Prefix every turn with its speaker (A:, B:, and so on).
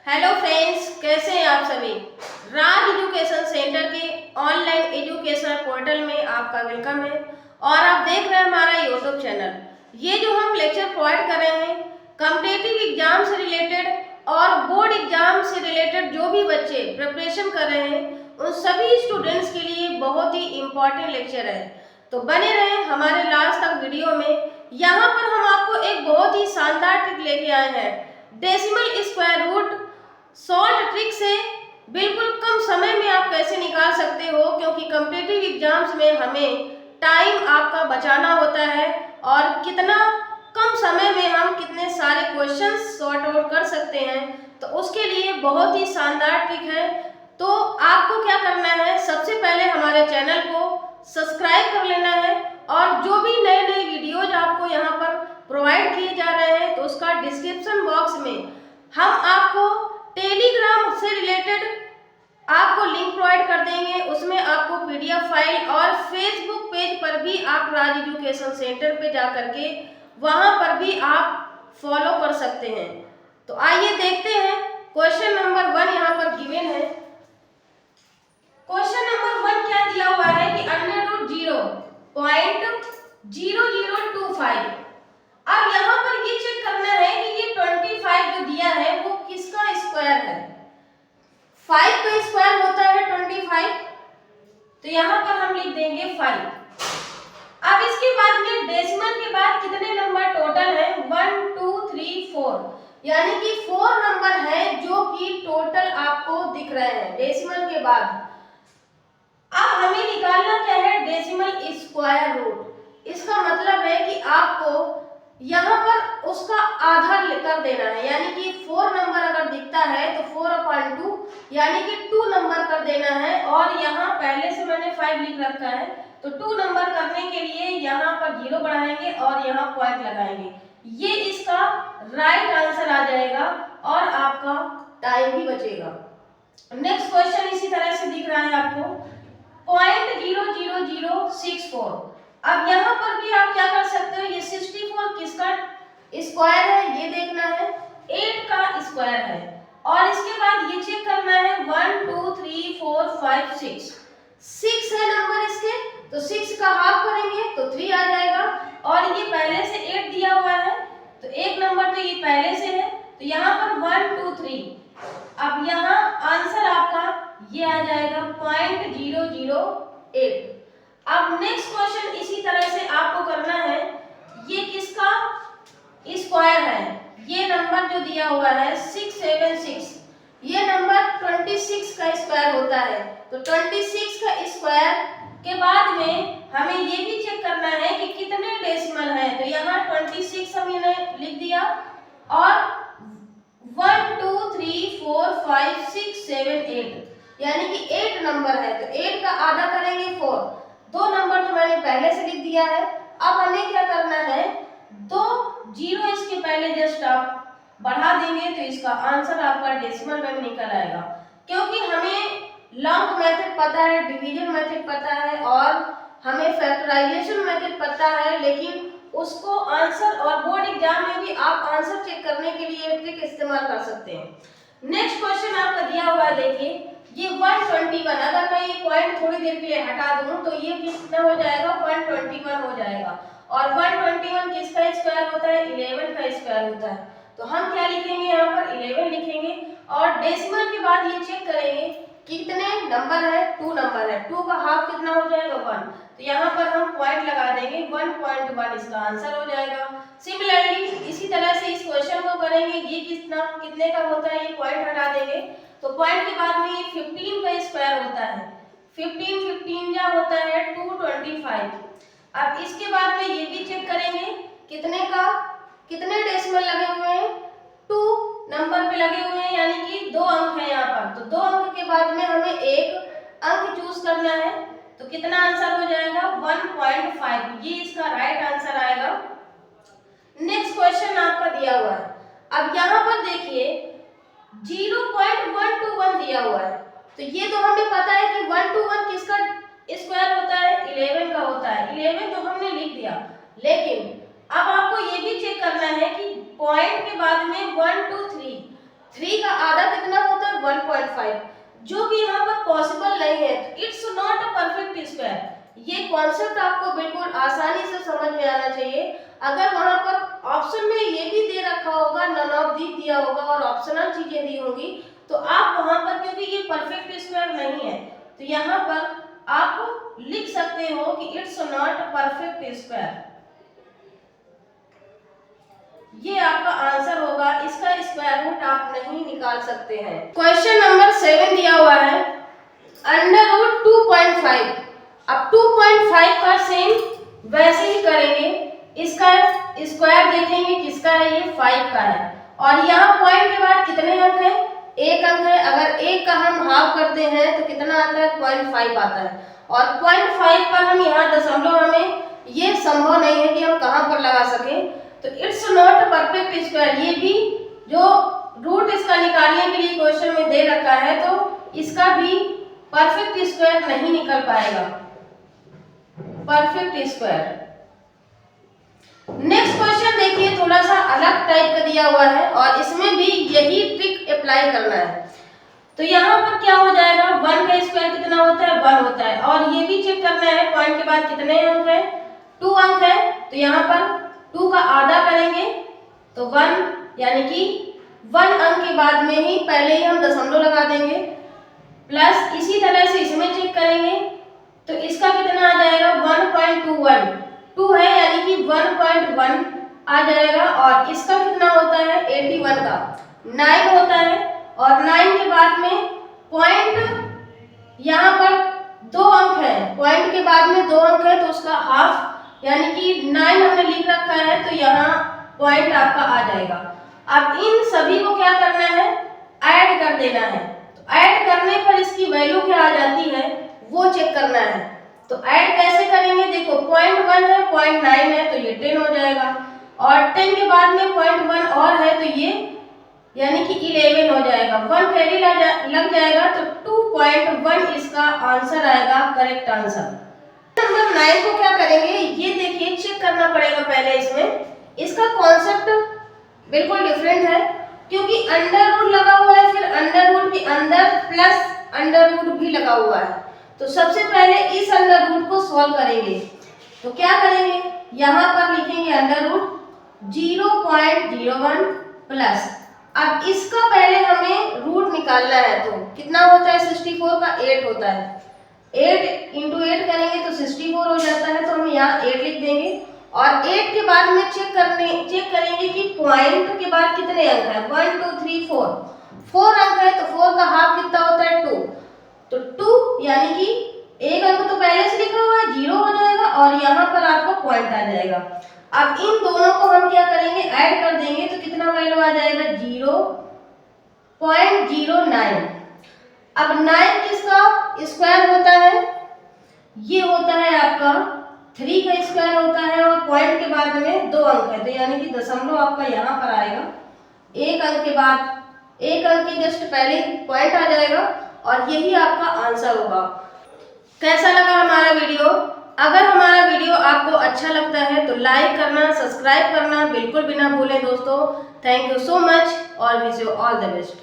A: Hello friends, कैसे हैं आप सभी। राज एजुकेशन सेंटर के ऑनलाइन एजुकेशन पोर्टल में आपका वेलकम है और आप देख रहे हैं हमारा यूट्यूब चैनल। ये जो हम लेक्चर प्रोवाइड कर रहे हैं कॉम्पिटिटिव एग्जाम से रिलेटेड और बोर्ड एग्जाम से रिलेटेड जो भी बच्चे प्रिपरेशन कर रहे हैं उन सभी स्टूडेंट्स के लिए बहुत ही इम्पोर्टेंट लेक्चर है। तो बने रहें हमारे लास्ट तक वीडियो में। यहाँ पर हम आपको एक बहुत ही शानदार ट्रिक लेके आए हैं। Decimal square root short trick से बिल्कुल कम समय में आप कैसे निकाल सकते हो, क्योंकि कॉम्पिटिटिव एग्जाम्स में हमें टाइम आपका बचाना होता है और कितना कम समय में हम कितने सारे क्वेश्चंस सॉर्ट आउट कर सकते हैं, तो उसके लिए बहुत ही शानदार ट्रिक है। तो आपको क्या करना है, सबसे पहले हमारे चैनल को सब्सक्राइब कर लेना है और जो भी नए नए वीडियोज आपको यहाँ पर प्रोवाइड किए जा रहे हैं तो उसका डिस्क्रिप्शन बॉक्स में हम आपको टेलीग्राम से रिलेटेड आपको लिंक प्रोवाइड कर देंगे। उसमें आपको पीडीएफ फाइल और फेसबुक पेज पर भी आप राज एजुकेशन सेंटर पे जा करके वहां पर भी आप फॉलो कर सकते हैं। तो आइए देखते हैं क्वेश्चन नंबर 1 यहाँ पर गिवन है। क्वेश्चन नंबर 1 क्या दिया हुआ है कि √0.0025। अब यहाँ पर ये चेक करना है कि ये 25 जो दिया है वो किसका स्क्वायर है। 5 का स्क्वायर होता है 25, तो यहाँ पर हम लिख देंगे 5। अब इसके बाद में डेसिमल के बाद कितने नंबर टोटल है, 1 2 3 4, यानी कि 4 नंबर है जो कि टोटल आपको दिख रहे हैं डेसिमल के बाद। अब हमें निकालना क्या है, डेसिमल स्क्वायर रूट। इसका मतलब है कि आपको यहाँ पर उसका आधा कर देना है, यानी कि 4 नंबर अगर दिखता है तो 4/2 यानी कि 2 नंबर कर देना है। और यहाँ पहले से मैंने 5 लिख रखा है तो 2 नंबर करने के लिए यहाँ पर 0 बढ़ाएंगे और यहाँ पॉइंट लगाएंगे। ये इसका राइट आंसर आ जाएगा और आपका टाइम भी बचेगा। नेक्स्ट क्वेश्चन इसी तरह से दिख रहा है आपको 0.00064। अब यहाँ पर भी आप क्या कर सकते हो, ये 64 किसका स्क्वायर है ये देखना है, 8 का स्क्वायर है। और इसके बाद ये चेक करना है 1 2 3 4 5 6 है नंबर इसके, तो 6 का हाफ करेंगे तो 3 आ जाएगा। और ये पहले से 8 दिया हुआ है तो एक नंबर तो ये पहले से है, तो यहाँ पर 1 2 3। अब यहाँ आंसर आपका ये आ जाएगा 0.008। अब नेक्स्ट क्वेश्चन इसी तरह से आपको करना है, ये किसका स्क्वायर है, ये नंबर जो दिया हुआ है 676, ये नंबर 26 का स्क्वायर होता है। तो 26 का स्क्वायर के बाद में हमें ये भी चेक करना है कि कितने डेसिमल है, तो यहाँ 26 हमने लिख दिया और 1 2 3 4 5 6 7 8 यानी कि 8 नंबर है, तो 8 का आधा करेंगे 4। 2 नंबर तो मैंने पहले से लिख दिया है। अब हमें क्या करना है, 2 0 इसके पहले जस्ट आप बढ़ा देंगे तो इसका आंसर आपका डेसिमल में निकल आएगा। क्योंकि हमें लॉन्ग मेथड पता है, डिवीजन मेथड पता है और हमें फैक्टराइजेशन मेथड पता है, लेकिन उसको आंसर और बोर्ड एग्जाम में भी आप आंसर चेक करने के लिए ट्रिक इस्तेमाल कर सकते हैं। नेक्स्ट क्वेश्चन आपका दिया हुआ है, देखिए ये 121। अगर मैं ये पॉइंट थोड़ी देर के लिए हटा दूं तो ये कितना हो जाएगा, 121 हो जाएगा। और 121 किसका स्क्वायर होता है, 11 का स्क्वायर होता है। तो हम क्या लिखेंगे, यहाँ पर 11 लिखेंगे और डेसिमल के बाद ये चेक करेंगे कितने नंबर है, 2 नंबर है, 2 का हाफ कितना हो जाएगा, 1। तो यहाँ पर हम पॉइंट लगा देंगे 1.1 इसका आंसर हो जाएगा। सिमिलरली इसी तरह से इस क्वेश्चन को करेंगे, ये कितने का होता है, ये पॉइंट हटा देंगे तो पॉइंट के बाद में ये 15 का स्क्वायर होता है, 15 क्या होता है 225। अब इसके बाद में ये भी चेक करेंगे कितने डेसिमल लगे हुए हैं, 2 नंबर पे लगे हुए हैं, यानी कि 2 अंक है यहाँ पर। तो 2 अंक के बाद में हमें एक अंक चूज करना है, तो कितना आंसर हो जाएगा 1.5, ये इसका राइट आंसर आएगा। नेक्स्ट क्वेश्चन आपका दिया हुआ है, अब यहाँ पर देखिए 0.121 दिया हुआ है, तो ये तो हमें पता है कि 121 किसका स्क्वायर होता है, 11 का होता है। 11 तो हमने लिख दिया, लेकिन अब आपको ये भी चेक करना है कि पॉइंट के बाद में 1 2 3 3 का आधा कितना होता है 1.5, जो कि यहाँ पर पॉसिबल नहीं है। It's not a perfect square. ये कॉन्सेप्ट आपको बिल्कुल आसानी से समझ में आना चाहिए। अगर वहां पर ऑप्शन में ये भी दे रखा होगा, नन ऑफ दी दिया होगा और ऑप्शनल चीजें दी होंगी, तो आप वहां पर, क्योंकि ये परफेक्ट स्क्वायर नहीं है, तो यहाँ पर आप लिख सकते हो कि इट्स नॉट परफेक्ट स्क्वायर। ये आपका आंसर होगा। इसका स्क्वायर रूट आप नहीं निकाल सकते हैं। क्वेश्चन नंबर 7 दिया हुआ है अंडर रूट 2.5। अब 2.5 का सेम वैसे ही करेंगे, इसका स्क्वायर देखेंगे किसका है, ये 5 का है। और यहाँ पॉइंट के बाद कितने अंक है, 1 अंक है। अगर 1 का हम हाफ करते हैं तो कितना आता है 0.5 आता है। और 0.5 पर हम यहाँ दशमलव, हमें ये संभव नहीं है कि हम कहाँ पर लगा सके, तो इट्स नॉट परफेक्ट स्क्वायर। ये भी जो रूट इसका निकालने के लिए क्वेश्चन में दे रखा है, तो इसका भी परफेक्ट स्क्वायर नहीं निकल पाएगा, परफेक्ट स्क्वायर। नेक्स्ट क्वेश्चन देखिए, थोड़ा सा अलग टाइप का दिया हुआ है और इसमें भी यही ट्रिक अप्लाई करना है। तो यहाँ पर क्या हो जाएगा, 1 का स्क्वायर कितना होता है 1 होता है। और ये भी चेक करना है पॉइंट के बाद कितने अंक है, 2 अंक है। तो यहाँ पर 2 का आधा करेंगे तो 1, यानी कि 1 अंक के बाद में ही पहले ही हम दशमलव लगा देंगे। प्लस इसी तरह से इसमें चेक करेंगे तो इसका कितना आ जाएगा 1.21, 2 है यानी कि 1.1 आ जाएगा। और इसका कितना होता है 81 का 9 होता है। और 9 के बाद में पॉइंट, यहाँ पर 2 अंक है, पॉइंट के बाद में 2 अंक है तो उसका हाफ, यानी कि 9 हमने लिख रखा है तो यहाँ पॉइंट आपका आ जाएगा। अब इन सभी को क्या करना है, ऐड कर देना है। तो ऐड करने पर इसकी वैल्यू क्या आ जाती है वो चेक करना है। तो ऐड कैसे करेंगे, देखो 0.1 है, 0.9 है तो ये 10 हो जाएगा। और 10 के बाद में 0.1 और है तो ये यानी कि 11 हो जाएगा। 1 कैरी लग जाएगा तो 2.1 इसका आंसर आएगा, करेक्ट आंसर। नंबर 9 को क्या करेंगे, ये देखिए चेक करना पड़ेगा पहले। इसमें इसका कॉन्सेप्ट बिल्कुल डिफरेंट है, क्योंकि अंडर रूट लगा हुआ है, फिर अंडर रूट के अंदर प्लस अंडर रूट भी लगा हुआ है। तो सबसे पहले इस अंडर रूट को सॉल्व करेंगे। तो क्या करेंगे, यहाँ पर लिखेंगे अंडर रूट 0.01 प्लस, अब इसका पहले हमें रूट निकालना है। तो कितना होता है 64 का 8 होता है, 8 × 8 करेंगे तो 64 हो जाता है। तो हम यहाँ 8 लिख देंगे। और 8 के बाद में चेक करेंगे कि पॉइंट के बाद कितने अंक है, 1 2 3 4 अंक है। तो 4 का हाफ कितना होता है 2, तो 2 यानी कि 1 अंक तो पहले से लिखा हुआ है 0 हो जाएगा और यहाँ पर आपको पॉइंट आ जाएगा। अब इन दोनों को हम क्या करेंगे, ऐड कर देंगे तो कितना वैल्यू आ जाएगा 0.09। अब 9 किसका स्क्वायर होता है, ये होता है आपका 3 का स्क्वायर होता है। और पॉइंट के बाद में 2 अंक है तो यानी कि दशमलव आपका यहाँ पर आएगा। 1 अंक के बाद 1 अंक के जस्ट पहले पॉइंट आ जाएगा और यही आपका आंसर होगा। कैसा लगा हमारा वीडियो? अगर हमारा वीडियो आपको अच्छा लगता है तो लाइक करना, सब्सक्राइब करना बिल्कुल भी ना भूलें दोस्तों। थैंक यू सो मच और wish you all the best.